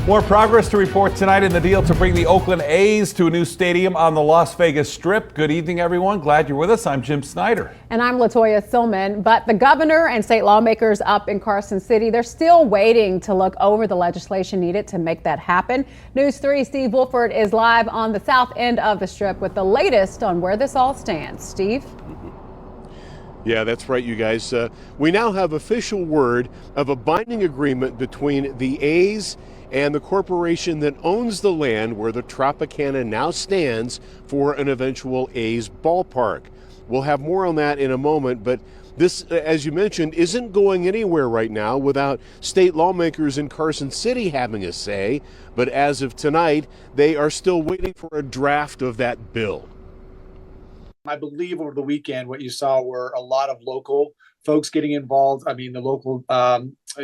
More progress to report tonight in the deal to bring the Oakland A's to a new stadium on the Las Vegas Strip. Good evening, everyone. Glad you're with us. I'm Jim Snyder. And I'm Latoya Silman. But the governor and state lawmakers up in Carson City, they're still waiting to look over the legislation needed to make that happen. News 3 Steve Wolford is live on the south end of the Strip with the latest on where this all stands. Steve? Yeah, that's right, you guys. We now have official word of a binding agreement between the A's and the corporation that owns the land where the Tropicana now stands for an eventual A's ballpark. We'll have more on that in a moment, but this, as you mentioned, isn't going anywhere right now without state lawmakers in Carson City having a say. But as of tonight, they are still waiting for a draft of that bill. I believe over the weekend, what you saw were a lot of local folks getting involved. I mean, the local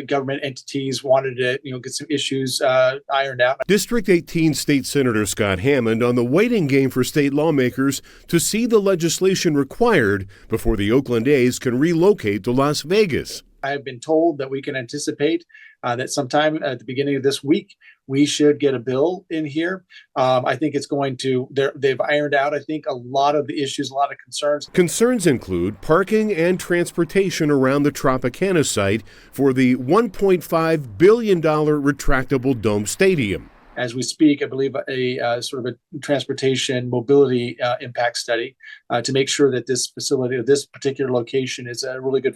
government entities wanted to, get some issues ironed out. District 18 State Senator Scott Hammond on the waiting game for state lawmakers to see the legislation required before the Oakland A's can relocate to Las Vegas. I have been told that we can anticipate that sometime at the beginning of this week, we should get a bill in here. I think it's going to, they've ironed out, I think, a lot of the issues, a lot of concerns. Concerns include parking and transportation around the Tropicana site for the $1.5 billion retractable dome stadium. As we speak, I believe a sort of a transportation mobility impact study to make sure that this facility or this particular location is a really good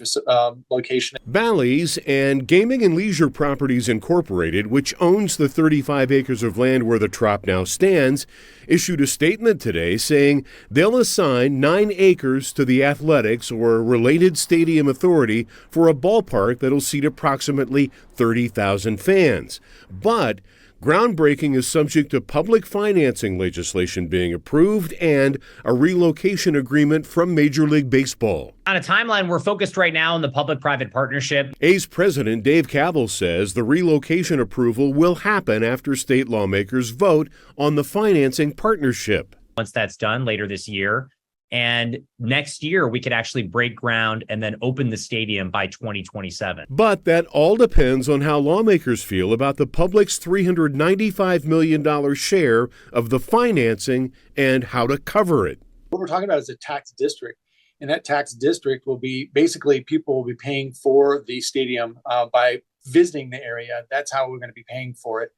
location. Bally's and Gaming and Leisure Properties Incorporated, which owns the 35 acres of land where the Trop now stands, issued a statement today saying they'll assign 9 acres to the Athletics or related stadium authority for a ballpark that'll seat approximately 30,000 fans. But groundbreaking is subject to public financing legislation being approved and a relocation agreement from Major League Baseball. On a timeline, we're focused right now on the public-private partnership. A's president Dave Kaval says the relocation approval will happen after state lawmakers vote on the financing partnership. Once that's done later this year, and next year, we could actually break ground and then open the stadium by 2027. But that all depends on how lawmakers feel about the public's $395 million share of the financing and how to cover it. What we're talking about is a tax district. And that tax district will be basically people will be paying for the stadium by visiting the area. That's how we're going to be paying for it.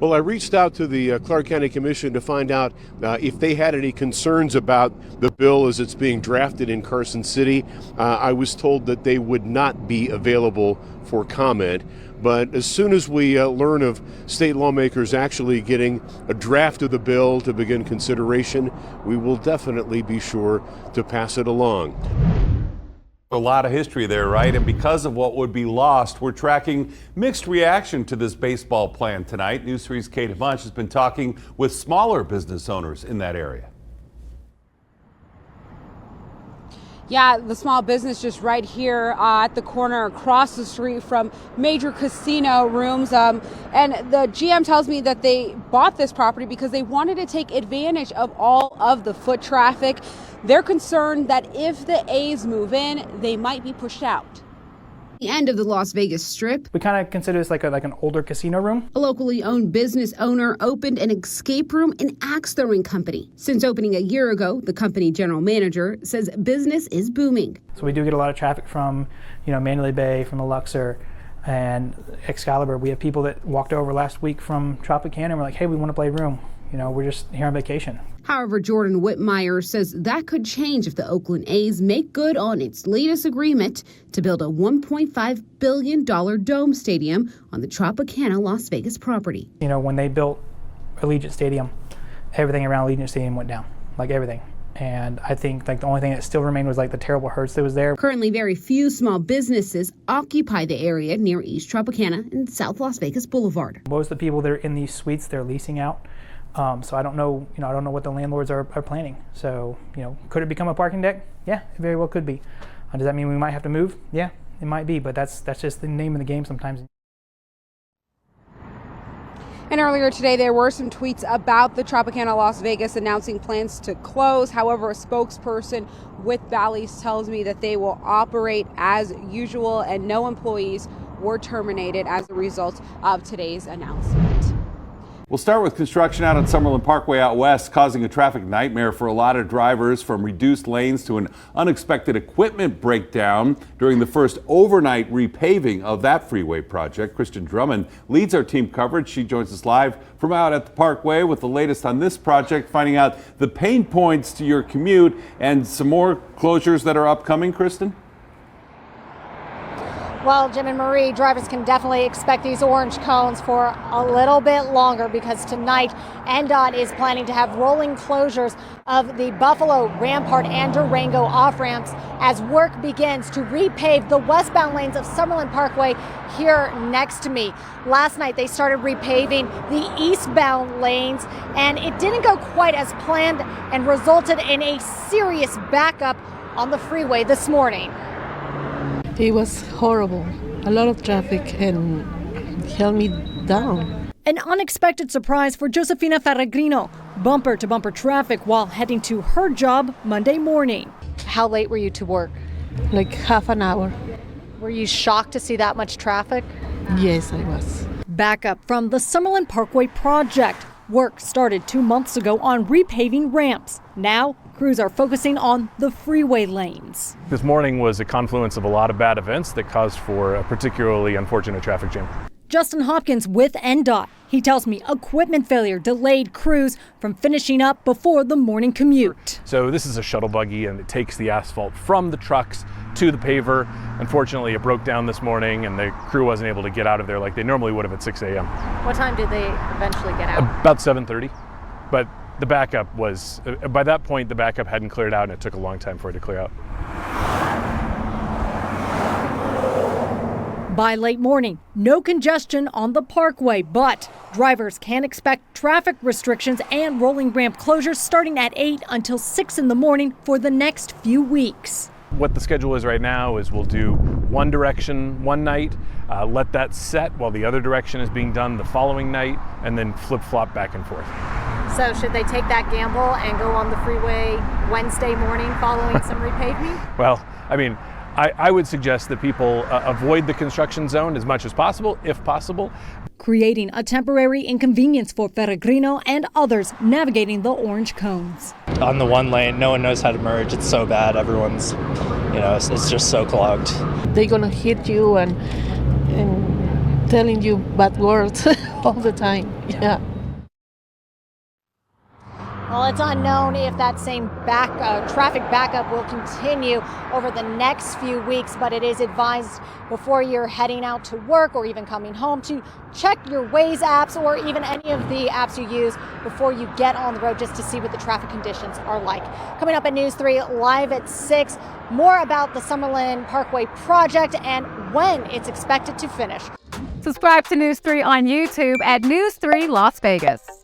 Well, I reached out to the Clark County Commission to find out if they had any concerns about the bill as it's being drafted in Carson City. I was told that they would not be available for comment. But as soon as we learn of state lawmakers actually getting a draft of the bill to begin consideration, we will definitely be sure to pass it along. A lot of history there, right? And because of what would be lost, we're tracking mixed reaction to this baseball plan tonight. News 3's Kate Bunch has been talking with smaller business owners in that area. Yeah, the small business just right here at the corner across the street from major casino rooms. And the GM tells me that they bought this property because they wanted to take advantage of all of the foot traffic. They're concerned that if the A's move in, they might be pushed out. The end of the Las Vegas Strip. We kind of consider this like an older casino room. A locally owned business owner opened an escape room and axe throwing company. Since opening a year ago, the company general manager says business is booming. So we do get a lot of traffic from, Mandalay Bay, from the Luxor, and Excalibur. We have people that walked over last week from Tropicana and were like, hey, we want to play room. We're just here on vacation. However, Jordan Whitmire says that could change if the Oakland A's make good on its latest agreement to build a $1.5 billion dome stadium on the Tropicana Las Vegas property. When they built Allegiant Stadium, everything around Allegiant Stadium went down, like everything. And I think the only thing that still remained was the terrible hertz that was there. Currently, very few small businesses occupy the area near East Tropicana and South Las Vegas Boulevard. Most of the people that are in these suites, they're leasing out. So I don't know, I don't know what the landlords are planning. So, could it become a parking deck? Yeah, it very well could be. Does that mean we might have to move? Yeah, it might be, but that's just the name of the game sometimes. And earlier today, there were some tweets about the Tropicana Las Vegas announcing plans to close. However, a spokesperson with Bally's tells me that they will operate as usual and no employees were terminated as a result of today's announcement. We'll start with construction out on Summerlin Parkway out west, causing a traffic nightmare for a lot of drivers, from reduced lanes to an unexpected equipment breakdown during the first overnight repaving of that freeway project. Kristen Drummond leads our team coverage. She joins us live from out at the Parkway with the latest on this project, finding out the pain points to your commute and some more closures that are upcoming. Kristen? Well, Jim and Marie, drivers can definitely expect these orange cones for a little bit longer, because tonight NDOT is planning to have rolling closures of the Buffalo, Rampart, and Durango off-ramps as work begins to repave the westbound lanes of Summerlin Parkway here next to me. Last night, they started repaving the eastbound lanes, and it didn't go quite as planned and resulted in a serious backup on the freeway this morning. It was horrible. A lot of traffic and held me down. An unexpected surprise for Josefina Ferragrino. Bumper-to-bumper traffic while heading to her job Monday morning. How late were you to work? Like half an hour. Were you shocked to see that much traffic? Yes, I was. Backup from the Summerlin Parkway project. Work started 2 months ago on repaving ramps. Now, crews are focusing on the freeway lanes. This morning was a confluence of a lot of bad events that caused for a particularly unfortunate traffic jam. Justin Hopkins with NDOT. He tells me equipment failure delayed crews from finishing up before the morning commute. So this is a shuttle buggy, and it takes the asphalt from the trucks to the paver. Unfortunately, it broke down this morning, and the crew wasn't able to get out of there like they normally would have at 6 a.m. What time did they eventually get out? About 7:30. But the backup was, by that point, the backup hadn't cleared out, and it took a long time for it to clear out. By late morning, no congestion on the Parkway, but drivers can expect traffic restrictions and rolling ramp closures starting at 8 until 6 in the morning for the next few weeks. What the schedule is right now is we'll do one direction one night, let that set while the other direction is being done the following night, and then flip-flop back and forth. So should they take that gamble and go on the freeway Wednesday morning following some repaving? Well, I mean, I would suggest that people avoid the construction zone as much as possible, if possible. Creating a temporary inconvenience for Ferragrino and others navigating the orange cones. On the one lane, no one knows how to merge. It's so bad. Everyone's, it's just so clogged. They're gonna hit you and telling you bad words all the time. Yeah. Well, it's unknown if that same traffic backup will continue over the next few weeks, but it is advised before you're heading out to work or even coming home to check your Waze apps or even any of the apps you use before you get on the road, just to see what the traffic conditions are like. Coming up at News 3 live at 6, more about the Summerlin Parkway project and when it's expected to finish. Subscribe to News 3 on YouTube at News 3 Las Vegas.